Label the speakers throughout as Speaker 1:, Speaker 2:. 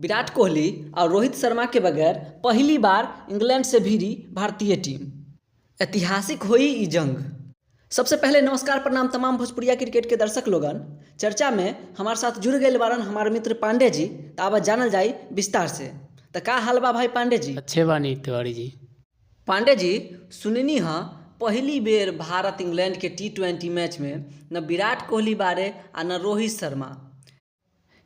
Speaker 1: विराट कोहली और रोहित शर्मा के बगैर पहली बार इंग्लैंड से भिड़ी भारतीय टीम। ऐतिहासिक हुई ई जंग। सबसे पहले नमस्कार प्रणाम तमाम भोजपुरिया क्रिकेट के दर्शक लोगन। चर्चा में हमारे साथ जुड़ गए बारन हमारे मित्र पांडे जी। तो अब जानल जाई विस्तार से। तो का हाल बा भाई पांडे जी?
Speaker 2: अच्छे बानी तिवारी जी।
Speaker 1: पांडे जी, सुननी हाँ पहली बेर भारत इंग्लैंड के T20 मैच में न विराट कोहली बारे आ न रोहित शर्मा।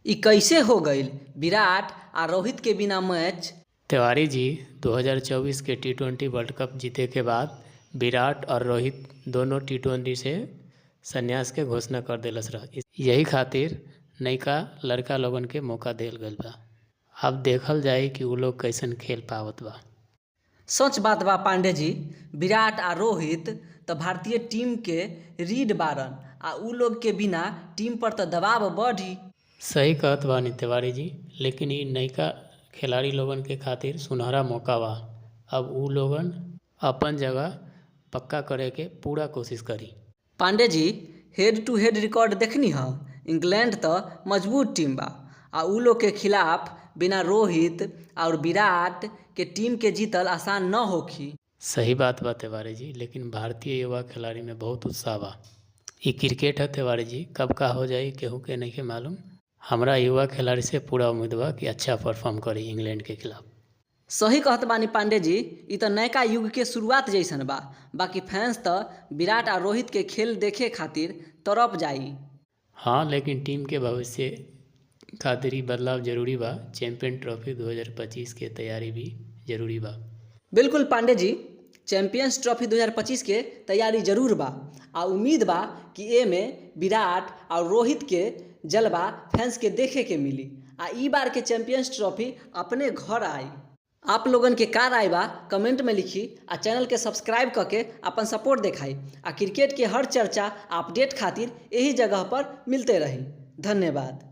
Speaker 1: ई कैसे हो गई विराट आ रोहित के बिना मैच?
Speaker 2: तिवारी जी, 2024 के T20 वर्ल्ड कप जीते के बाद विराट और रोहित दोनों T20 से संन्यास के घोषणा कर दिलस रह। यही खातिर नयका लड़का लोगन के मौका देल गल बा। अब देखल जाए कि वो लोग कैसन खेल पावत बा।
Speaker 1: सच बात बा पांडे जी, विराट आ रोहित तो भारतीय टीम के रीढ़ बारन आ उ लोग के बिना टीम पर तो दबाव बढ़ी।
Speaker 2: सही कहत बानी तिवारी जी, लेकिन ये नयका खिलाड़ी लोगन के खातिर सुनहरा मौका बा। अब उ लोगन अपन जगह पक्का करे के पूरा कोशिश करी।
Speaker 1: Pandey ji, head two head record देखनी हाँ, इंग्लैंड तो मजबूत टीम बा आ उ लोग के खिलाफ बिना रोहित और विराट के टीम के जीतल आसान न होखी।
Speaker 2: सही बात बा तिवारी जी, लेकिन भारतीय युवा खिलाड़ी में बहुत उत्साह बा। ये क्रिकेट है तिवारी जी, कब का हो जाए केहू के नहीं के मालूम। हमरा युवा खिलाड़ी से पूरा उम्मीद बा कि अच्छा परफॉर्म करी इंग्लैंड के खिलाफ।
Speaker 1: सही कहत बानी पांडे जी, ई तो नयका युग के शुरुआत जैसन बा। बाकी फैंस तो विराट और रोहित के खेल देखे खातिर तरफ जाई।
Speaker 2: हाँ, लेकिन टीम के भविष्य खातिर ही बदलाव जरूरी बा। चैंपियन ट्रॉफी 2025 के तैयारी भी जरूरी बा।
Speaker 1: बिल्कुल पांडे जी, चैंपियंस ट्रॉफी 2025 के तैयारी जरूर बा आ उम्मीद बा कि ए में विराट और रोहित के जलवा फैंस के देखे के मिली आ ई बार के चैंपियंस ट्रॉफी अपने घर आई। आप लोगन के का राय बा कमेंट में लिखी आ चैनल के सब्सक्राइब करके अपन सपोर्ट दिखाई आ क्रिकेट के हर चर्चा अपडेट खातिर यही जगह पर मिलते रही। धन्यवाद।